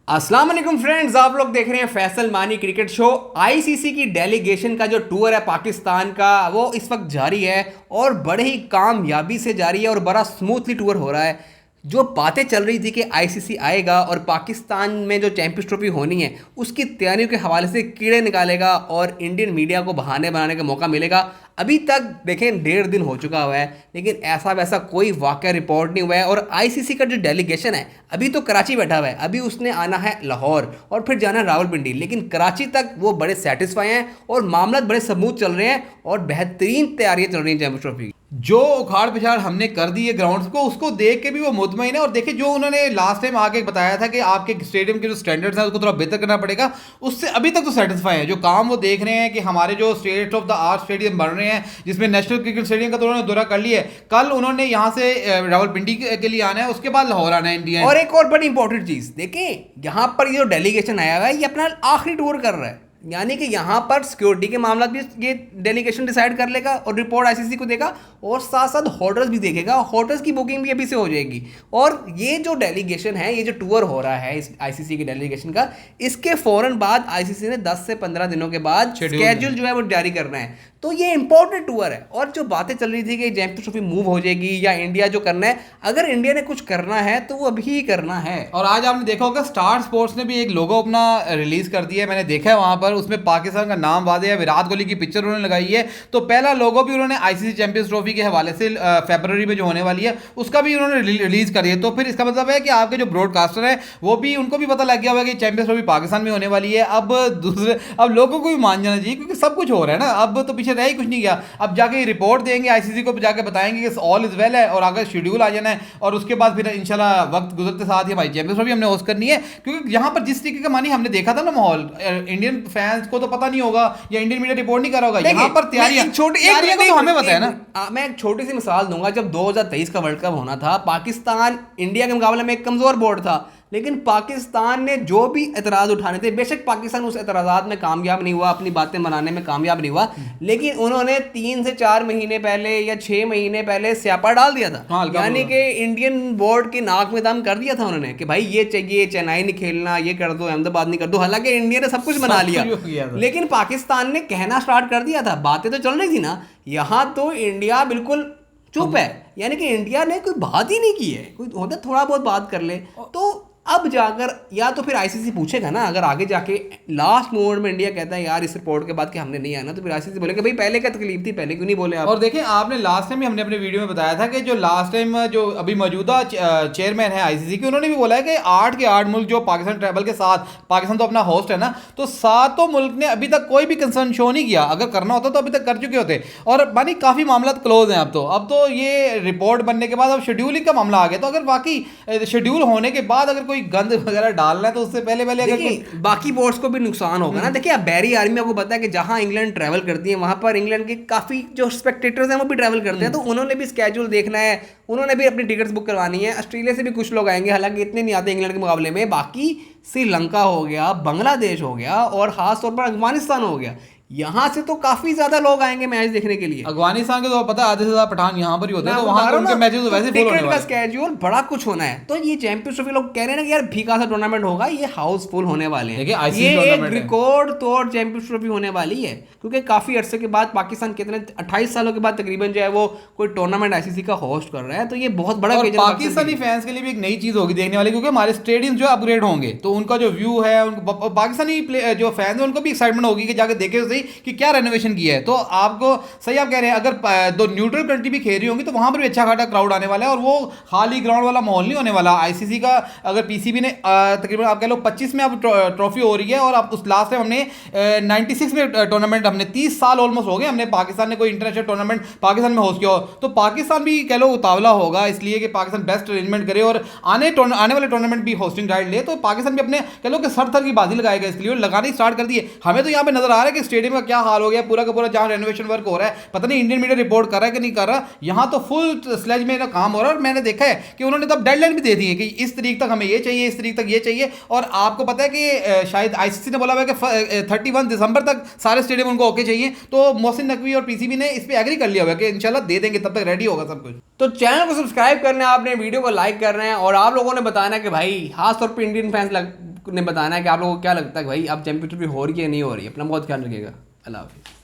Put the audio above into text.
अस्सलाम वालेकुम फ्रेंड्स, आप लोग देख रहे हैं फैसल मानी क्रिकेट शो। आईसीसी की डेलीगेशन का जो टूर है पाकिस्तान का, वो इस वक्त जारी है और बड़े ही कामयाबी से जारी है और बड़ा स्मूथली टूर हो रहा है। जो बातें चल रही थी कि आईसीसी आएगा और पाकिस्तान में जो चैंपियंस ट्रॉफी होनी है उसकी तैयारियों के हवाले से कीड़े निकालेगा और इंडियन मीडिया को बहाने बनाने का मौका मिलेगा। अभी तक देखें 1.5 दिन हो चुका हुआ है, लेकिन ऐसा वैसा कोई वाकया रिपोर्ट नहीं हुआ है। और आईसीसी का जो डेलीगेशन है अभी तो कराची बैठा हुआ है, अभी उसने आना है लाहौर और फिर जाना है रावलपिंडी, लेकिन कराची तक वो बड़े सेटिस्फाई हैं और मामला बड़े स्मूथ चल रहे हैं और बेहतरीन तैयारियां चल रही हैं चैंपियंस ट्रॉफी की। जो उखाड़ पिछाड़ हमने कर दी है ग्राउंड्स को, उसको देख के भी वो मुतमईन है। और देखिए जो उन्होंने लास्ट टाइम आके बताया था कि आपके स्टेडियम के जो स्टैंडर्ड्स हैं उसको थोड़ा बेहतर करना पड़ेगा, उससे अभी तक तो सेटिस्फाई है। जो काम वो देख रहे हैं कि हमारे जो state of the art stadium बन रहे हैं, जिसमें नेशनल क्रिकेट स्टेडियम का तो उन्होंने दौरा कर लिया है, कल उन्होंने यहाँ से रावलपिंडी के लिए आना है, उसके बाद लाहौर आना है इंडिया। और एक और बड़ी इंपॉर्टेंट चीज देखें, यहाँ पर ये जो डेलीगेशन आया हुआ है ये अपना आखिरी टूर कर रहा है, यानी कि यहाँ पर सिक्योरिटी के मामला भी ये डेलीगेशन डिसाइड कर लेगा और रिपोर्ट आईसीसी को देगा और साथ साथ होटल्स भी देखेगा। होटल्स की बुकिंग भी अभी से हो जाएगी। और ये जो डेलीगेशन है, ये जो टूर हो रहा है इस आईसीसी के डेलीगेशन का, इसके फौरन बाद आईसीसी ने 10 से 15 दिनों के बाद स्केड्यूल जो है वो जारी करना है। तो ये इंपॉर्टेंट टूर है। और जो बातें चल रही थी कि चैंपियंस ट्रॉफी मूव हो जाएगी या इंडिया जो करना है, अगर इंडिया ने कुछ करना है तो वो अभी ही करना है। और आज आपने देखा होगा स्टार स्पोर्ट्स ने भी एक लोगो अपना रिलीज कर दिया है, मैंने देखा है वहां पर, उसमें पाकिस्तान का नाम वादे है, विराट कोहली की पिक्चर उन्होंने लगाई है। तो पहला लोगो भी उन्होंने आईसीसी चैंपियंस ट्रॉफी के हवाले से फरवरी में जो होने वाली है उसका भी उन्होंने रिलीज कर दिया। तो फिर इसका मतलब है कि आपके जो ब्रॉडकास्टर है वो भी, उनको भी पता लग गया होगा कि चैंपियंस ट्रॉफी पाकिस्तान में होने वाली है। अब लोगों को भी मान जाना चाहिए क्योंकि सब कुछ हो रहा है ना, अब तो पीछे रह ही कुछ नहीं गया। अब जाके रिपोर्ट देंगे आईसीसी को, जाके बताएंगे कि ऑल इज वेल है और आगे शेड्यूल आ जाना है, और उसके बाद फिर इंशाल्लाह वक्त गुजरते साथ ही भाई चैंपियंस ट्रॉफी हमने होस्ट करनी है। क्योंकि यहाँ पर जिस तरीके का मानी हमने देखा था ना माहौल, इंडियन फैंस को तो पता नहीं होगा या इंडियन मीडिया रिपोर्ट नहीं कर रहा होगा, यहाँ पर तैयारियां तो हमें पता है ना। मैं एक छोटी सी मिसाल दूंगा। जब 2023 का वर्ल्ड कप होना था, पाकिस्तान इंडिया के मुकाबले में एक कमजोर बोर्ड था, लेकिन पाकिस्तान ने जो भी एतराज उठाने थे, बेशक पाकिस्तान उस एतराजात में कामयाब नहीं हुआ, अपनी बातें बनाने में कामयाब नहीं हुआ, लेकिन उन्होंने 3 से 4 महीने पहले या 6 महीने पहले स्यापा डाल दिया था। यानी कि इंडियन बोर्ड के नाक में दम कर दिया था उन्होंने कि भाई ये चाहिए, चेन्नई नहीं खेलना, ये कर दो, अहमदाबाद नहीं कर दो। हालांकि इंडिया ने सब कुछ बना लिया, लेकिन पाकिस्तान ने कहना स्टार्ट कर दिया था। बातें तो चल रही थी ना। यहाँ तो इंडिया बिल्कुल चुप है, यानी कि इंडिया ने कोई बात ही नहीं की है। कोई होता थोड़ा बहुत बात कर ले तो अब जाकर या तो फिर आईसीसी पूछेगा ना, अगर आगे जाके लास्ट मोमेंट में इंडिया कहता है यार इस रिपोर्ट के बाद कि हमने नहीं आना, तो फिर आईसीसी बोलेगा भाई पहले क्या तकलीफ थी, पहले क्यों नहीं बोले आप। और देखिए आपने लास्ट टाइम भी हमने अपने वीडियो में बताया था कि जो लास्ट टाइम जो अभी मौजूदा चेयरमैन है आईसीसी के, उन्होंने भी बोला है कि 8 के 8 मुल्क जो पाकिस्तान ट्रैवल के साथ, पाकिस्तान तो अपना होस्ट है ना, तो सातों मुल्क ने अभी तक कोई भी कंसर्न शो नहीं किया। अगर करना होता तो अभी तक कर चुके होते। और मानी काफी मामला क्लोज हैं अब तो ये रिपोर्ट बनने के बाद अब शेड्यूलिंग का मामला आ गया। तो अगर बाकी शेड्यूल होने के बाद अगर कोई गंद वगैरह डालना है तो उससे पहले अगर बाकी बोर्ड्स को भी नुकसान होगा ना। देखिए अब बैरी आर्मी आपको पता है कि जहां इंग्लैंड ट्रैवल करती है वहां पर इंग्लैंड के काफी जो स्पेक्टेटर्स हैं वो भी ट्रैवल करते हैं, तो उन्होंने भी स्केड्यूल देखना है, उन्होंने भी अपनी टिकट्स बुक करवानी है। ऑस्ट्रेलिया से भी कुछ लोग आएंगे, हालांकि इतने नहीं आते इंग्लैंड के मुकाबले में। बाकी श्रीलंका हो गया, बांग्लादेश हो गया और खासतौर पर अफगानिस्तान हो गया, यहाँ से तो काफी ज्यादा लोग आएंगे मैच देखने के लिए। अफगानिस्तान के तो पता है आधे से ज्यादा पठान यहाँ पर ही होते हैं, तो वहां उनके मैचेस तो वैसे फुल होने वाले हैं। स्केड्यूल बड़ा कुछ होना है। तो ये चैंपियंस ट्रॉफी लोग कह रहे हैं ना कि यार फीका सा टूर्नामेंट होगा, ये हाउसफुल होने वाले हैं। ये एक रिकॉर्ड तोड़ चैंपियंस ट्रॉफी होने वाली है, क्योंकि काफी अरसे के बाद पाकिस्तान कितने 28 सालों के बाद तकरीबन जो है वो कोई टूर्नामेंट आईसीसी का होस्ट कर रहा है। तो ये बहुत बड़ा पाकिस्तानी फैंस के लिए भी एक नई चीज होगी देखने वाली, क्योंकि हमारे स्टेडियम जो अपग्रेड होंगे तो उनका जो व्यू है, पाकिस्तानी जो फैंस है उनको भी एक्साइटमेंट होगी कि जाके देखे सही कि क्या रेनोवेशन किया है। तो आपको सही आप कह रहे हैं, अगर दो न्यूट्रल कंट्री भी खेल रही होंगी तो वहां पर भी अच्छा खासा क्राउड आने वाला है, और वो खाली ग्राउंड वाला माहौल नहीं होने वाला। आईसीसी का अगर पीसीबी ने तकरीबन आप कह लो 25 में अब ट्रॉफी हो रही है, और अब उस लास्ट टाइम हमने 96 में टूर्नामेंट, हमने 30 साल ऑलमोस्ट हो गए हमने पाकिस्तान ने कोई इंटरनेशनल टूर्नामेंट पाकिस्तान में होस्ट किया हो। तो पाकिस्तान भी कह लो उतावला होगा इसलिए कि पाकिस्तान बेस्ट अरेंजमेंट करे और आने वाले टूर्नामेंट भी होस्टिंग राइट ले। तो पाकिस्तान भी अपने कह लो कि सर थर की बाजी लगाएगा, इसलिए लगानी स्टार्ट कर दिए। हमें तो यहाँ पे नजर आ रहा है कि स्टेडियम का क्या हाल हो गया, पूरा का पूरा जहां रेनोवेशन वर्क हो रहा है, पता नहीं इंडियन मीडिया रिपोर्ट कर रहा है कि नहीं कर रहा, यहां तो फुल स्लेज में काम हो रहा है। और मैंने देखा है कि उन्होंने तब डेडलाइन भी दे दी है कि इस तारीख तक हमें ये चाहिए, इस तारीख तक ये चाहिए। और आपको पता है कि शायद आईसीसी ने बोला हुआ है कि 31 दिसंबर तक सारे स्टेडियम उनको ओके चाहिए। तो मोहसिन नकवी और पीसीबी ने इस पे एग्री कर लिया हुआ है कि इंशाल्लाह दे देंगे, तब तक रेडी होगा सब कुछ। तो चैनल को सब्सक्राइब करना है आपने, वीडियो को लाइक करना है, और आप लोगों ने बताना है कि भाई खास तौर पर इंडियन फैंस ने बताना है कि आप लोगों को क्या लगता है कि भाई अब चैंपियनशिप हो रही है नहीं हो रही है। अपना बहुत ख्याल रखिएगा। अल्लाह हाफिज़।